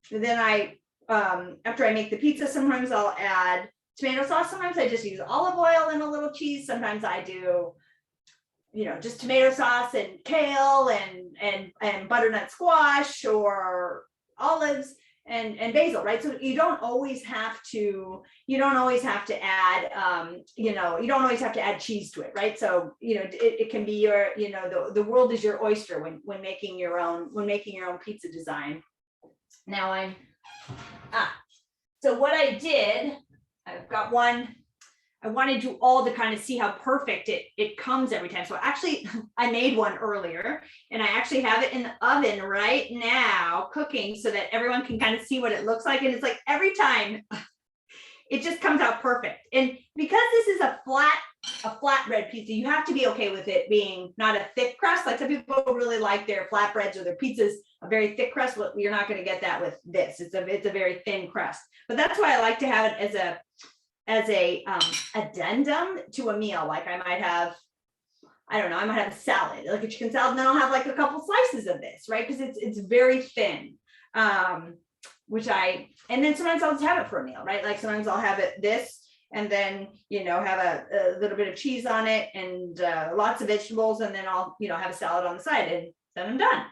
then after I make the pizza, sometimes I'll add tomato sauce. Sometimes I just use olive oil and a little cheese. Sometimes I do, just tomato sauce and kale and butternut squash or olives and basil, right? So you don't always have to add, you don't always have to add cheese to it, right? So, it can be your, the world is your oyster when making your own pizza design. Now so what I did, I've got one. I wanted you all to kind of see how perfect it comes every time. So actually, I made one earlier, and I actually have it in the oven right now cooking so that everyone can kind of see what it looks like. And it's like every time, it just comes out perfect. And because this is a flatbread pizza, you have to be okay with it being not a thick crust. Like some people really like their flatbreads or their pizzas a very thick crust. Well, you're not going to get that with this. It's a very thin crust. But that's why I like to have it as a addendum to a meal. Like I might have a salad, like a chicken salad, and then I'll have like a couple slices of this, right? Because it's very thin. And then sometimes I'll just have it for a meal, right? Like sometimes I'll have this and then, have a little bit of cheese on it and lots of vegetables. And then I'll, have a salad on the side, and then I'm done.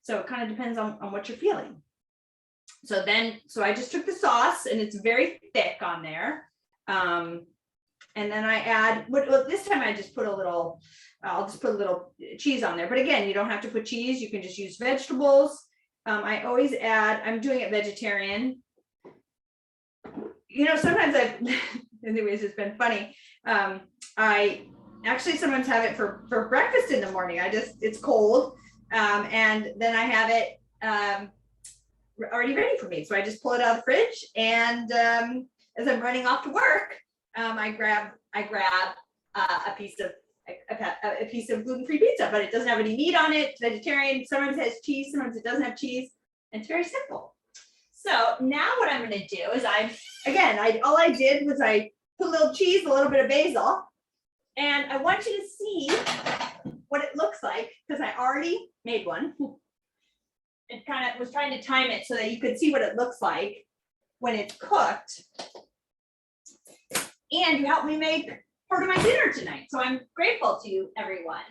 So it kind of depends on what you're feeling. So I just took the sauce, and it's very thick on there. And then I add, this time I just put I'll just put a little cheese on there. But again, you don't have to put cheese. You can just use vegetables. I always add, I'm doing it vegetarian. Sometimes anyways, it's been funny. I actually sometimes have it for breakfast in the morning. It's cold. And then I have it already ready for me. So I just pull it out of the fridge, and as I'm running off to work, I grab a piece of a piece of gluten-free pizza, but it doesn't have any meat on it. It's vegetarian. Sometimes it has cheese. Sometimes it doesn't have cheese. And it's very simple. So now what I'm going to do is all I did was I put a little cheese, a little bit of basil, and I want you to see what it looks like because I already made one. It kind of was trying to time it so that you could see what it looks like when it's cooked. And you helped me make part of my dinner tonight. So I'm grateful to you, everyone.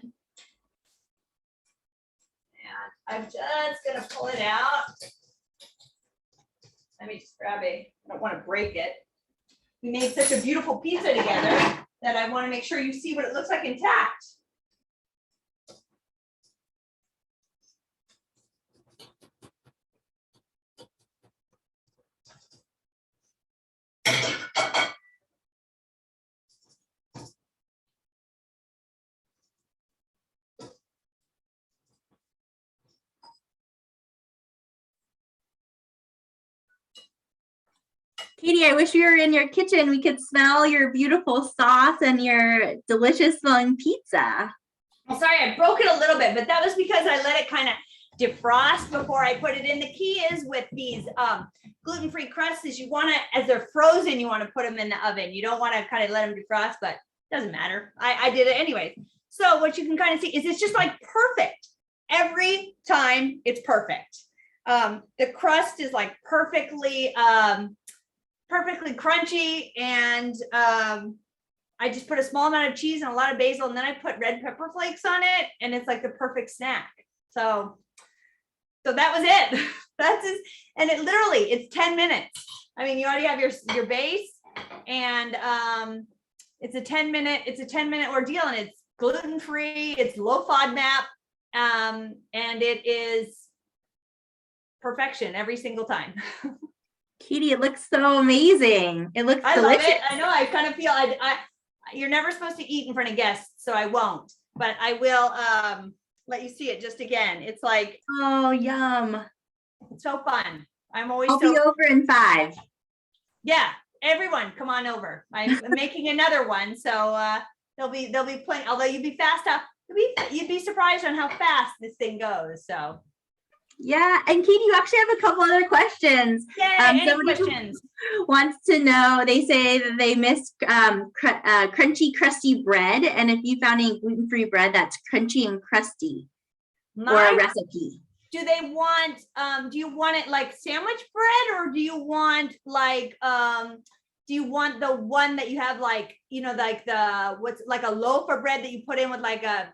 And I'm just going to pull it out. Let me just grab I don't want to break it. We made such a beautiful pizza together that I want to make sure you see what it looks like intact.
Katie, I wish we were in your kitchen. We could smell your beautiful sauce and your delicious smelling pizza.
Well, sorry, I broke it a little bit, but that was because I let it kind of defrost before I put it in. The key is with these gluten-free crusts is you want to, as they're frozen, you want to put them in the oven. You don't want to kind of let them defrost, but it doesn't matter. I did it anyways. So what you can kind of see is it's just like perfect. Every time it's perfect. The crust is like perfectly crunchy, and I just put a small amount of cheese and a lot of basil, and then I put red pepper flakes on it, and it's like the perfect snack. So that was it. That's it. And it literally, it's 10 minutes. I mean, you already have your base, and it's a 10-minute ordeal, and it's gluten-free, it's low FODMAP, and it is perfection every single time.
Katie, it looks so amazing. It looks delicious.
Love it. I know. I kind of feel you're never supposed to eat in front of guests, so I won't. But I will let you see it just again. It's like,
oh, yum!
It's so fun. I'll
be over in 5.
Yeah, everyone, come on over. I'm making another one, so there'll be plenty. Although you'd be you'd be surprised on how fast this thing goes. So.
Yeah, and Katie, you actually have a couple other questions.
Any questions?
Wants to know, they say that they miss crunchy, crusty bread, and if you found any gluten-free bread that's crunchy and crusty, or a recipe.
Do they want, do you want it like sandwich bread, or do you want like, do you want the one that you have like, like what's like a loaf of bread that you put in with like a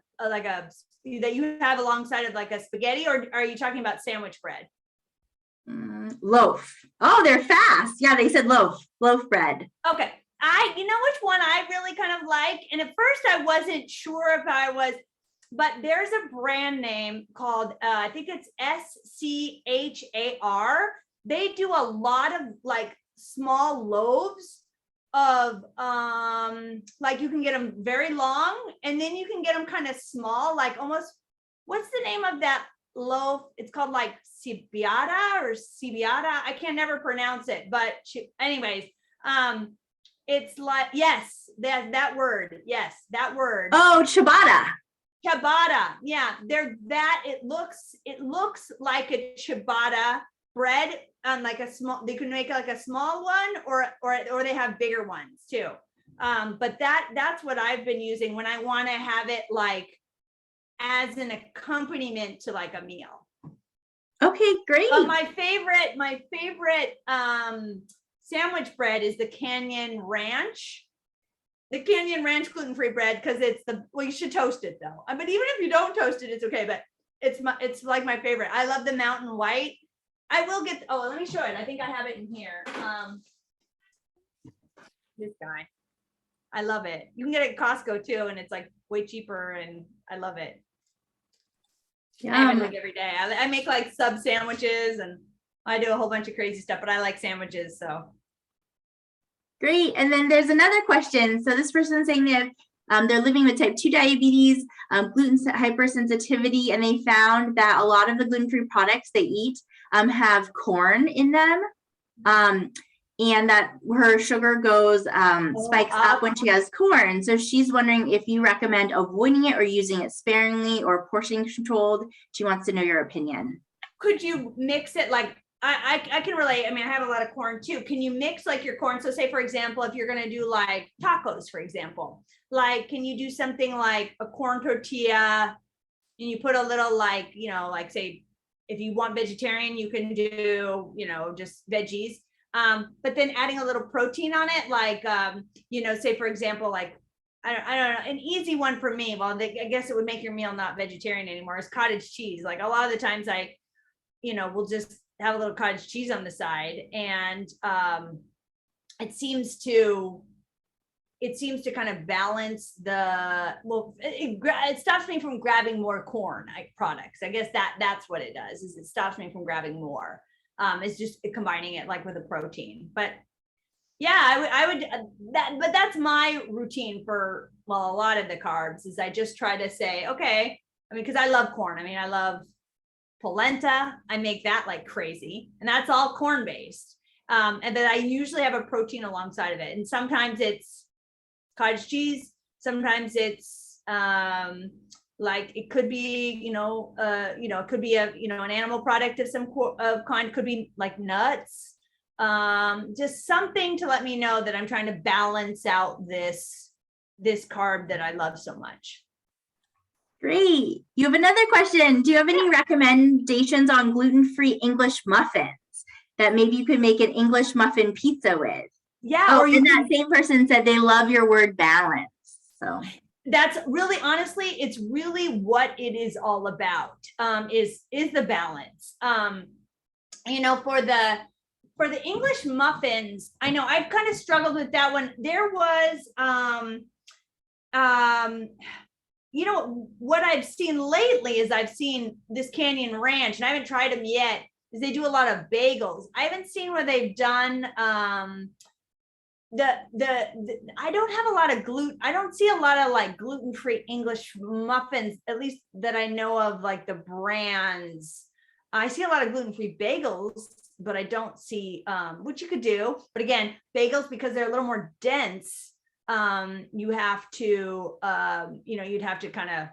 that you have alongside of like a spaghetti, or are you talking about sandwich bread?
Loaf. Oh, they're fast. Yeah, they said loaf bread.
Okay. You know which one I really kind of like? And at first I wasn't sure if I was, but there's a brand name called, I think it's SCHAR. They do a lot of like small loaves of like you can get them very long, and then you can get them kind of small, like almost, what's the name of that loaf? It's called like ciabatta or ciabatta. I can never pronounce it, but anyways, it's like, yes, that word. Yes, that word.
Oh, ciabatta.
Ciabatta. Yeah, it looks like a ciabatta bread, like a small, they can make like a small one, or they have bigger ones too. But that's what I've been using when I want to have it like as an accompaniment to like a meal.
Okay, great.
But my favorite sandwich bread is the Canyon Ranch. The Canyon Ranch gluten-free bread, because well, you should toast it though. But even if you don't toast it, it's okay. But it's like my favorite. I love the Mountain White. I will get, let me show it. I think I have it in here. This guy. I love it. You can get it at Costco too, and it's like way cheaper, and I love it. Yeah. I have it like every day. I make like sub sandwiches, and I do a whole bunch of crazy stuff, but I like sandwiches, so.
Great. And then there's another question. So this person's saying that they're living with type 2 diabetes, gluten hypersensitivity, and they found that a lot of the gluten-free products they eat have corn in them. and that her sugar goes spikes up when she has corn. So she's wondering if you recommend avoiding it or using it sparingly or portion controlled. She wants to know your opinion.
Could you mix it like, I can relate. I mean, I have a lot of corn too. Can you mix like your corn? So say, for example, if you're going to do like tacos, for example, like, can you do something like a corn tortilla and you put a little like, you know, like say, if you want vegetarian, you can do, you know, just veggies. But then adding a little protein on it, like, you know, say, for example, like, I don't know, an easy one for me, well, I guess it would make your meal not vegetarian anymore, is cottage cheese. Like a lot of the times I, you know, will just have a little cottage cheese on the side, and it seems to kind of balance the, well, it stops me from grabbing more corn products. I guess that's what it does, is it stops me from grabbing more. It's just combining it like with a protein. But yeah, I would but that's my routine for, well, a lot of the carbs, is I just try to say, okay, I mean, because I love corn. I mean, I love polenta. I make that like crazy, and that's all corn based. And then I usually have a protein alongside of it. And sometimes it's cottage cheese. Sometimes it's like, it could be, it could be a, an animal product of some kind, could be like nuts, just something to let me know that I'm trying to balance out this carb that I love so much.
Great. You have another question. Do you have any recommendations on gluten-free English muffins that maybe you could make an English muffin pizza with?
Yeah.
Oh, and that same person said they love your word balance. So
that's really, honestly, it's really what it is all about, is the balance. For the English muffins, I know I've kind of struggled with that one. There was, what I've seen lately is I've seen this Canyon Ranch, and I haven't tried them yet, is they do a lot of bagels. I haven't seen where they've done, I don't have a lot of I don't see a lot of like gluten-free English muffins, at least that I know of, like the brands. I see a lot of gluten-free bagels, but I don't see, which you could do. But again, bagels, because they're a little more dense, you have to, you'd have to kind of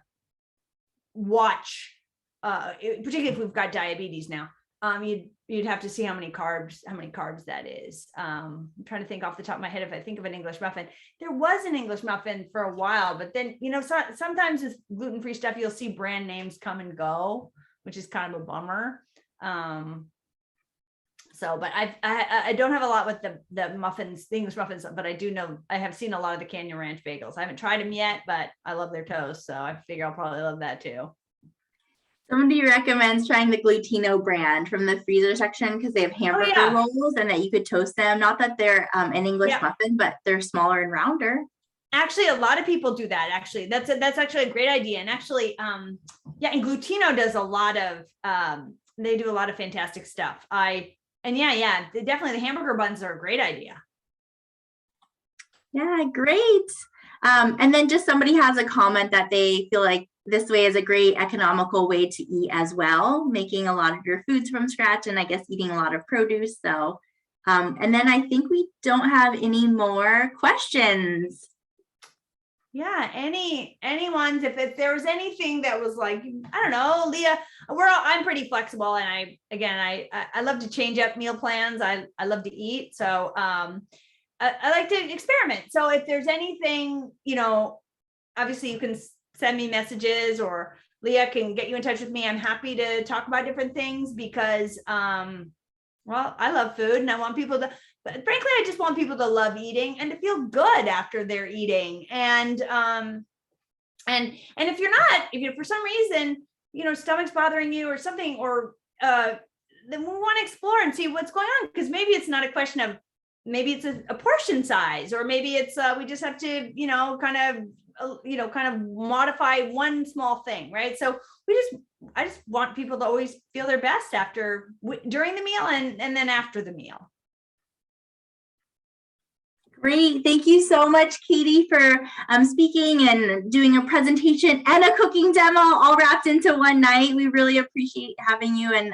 watch, particularly if we've got diabetes now. You'd have to see how many carbs that is. I'm trying to think off the top of my head if I think of an English muffin. There was an English muffin for a while, but then, sometimes with gluten-free stuff, you'll see brand names come and go, which is kind of a bummer. But I don't have a lot with the muffins, the English muffins, but I do know, I have seen a lot of the Canyon Ranch bagels. I haven't tried them yet, but I love their toast, so I figure I'll probably love that too.
Somebody recommends trying the Glutino brand from the freezer section, because they have hamburger rolls, and that you could toast them. Not that they're an English muffin, but they're smaller and rounder.
Actually, a lot of people do that. Actually, that's actually a great idea. And actually, and Glutino does a lot of, they do a lot of fantastic stuff. Definitely the hamburger buns are a great idea.
Yeah, great. And then just somebody has a comment that they feel like this way is a great economical way to eat as well, making a lot of your foods from scratch, and I guess eating a lot of produce. So, and then I think we don't have any more questions.
Yeah, anyone's, if there was anything that was like, I don't know, Leah, I'm pretty flexible, and I love to change up meal plans. I love to eat, so I like to experiment. So if there's anything, obviously you can send me messages, or Leah can get you in touch with me. I'm happy to talk about different things, because I love food, and I want people to, but frankly, I just want people to love eating and to feel good after they're eating. And if you're for some reason, stomach's bothering you or something, or then we want to explore and see what's going on, because maybe it's not a question of, maybe it's a portion size, or maybe it's we just have to, kind of modify one small thing, right? So I just want people to always feel their best during the meal and then after the meal.
Great. Thank you so much, Katie, for speaking and doing a presentation and a cooking demo all wrapped into one night. We really appreciate having you. And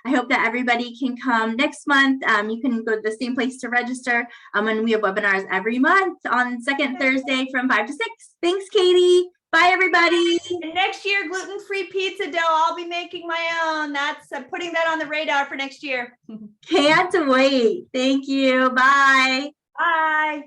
I hope that everybody can come next month. You can go to the same place to register. And we have webinars every month on second Thursday from 5 to 6. Thanks, Katie. Bye, everybody.
And next year, gluten-free pizza dough. I'll be making my own. That's putting that on the radar for next year.
Can't wait. Thank you. Bye.
Bye.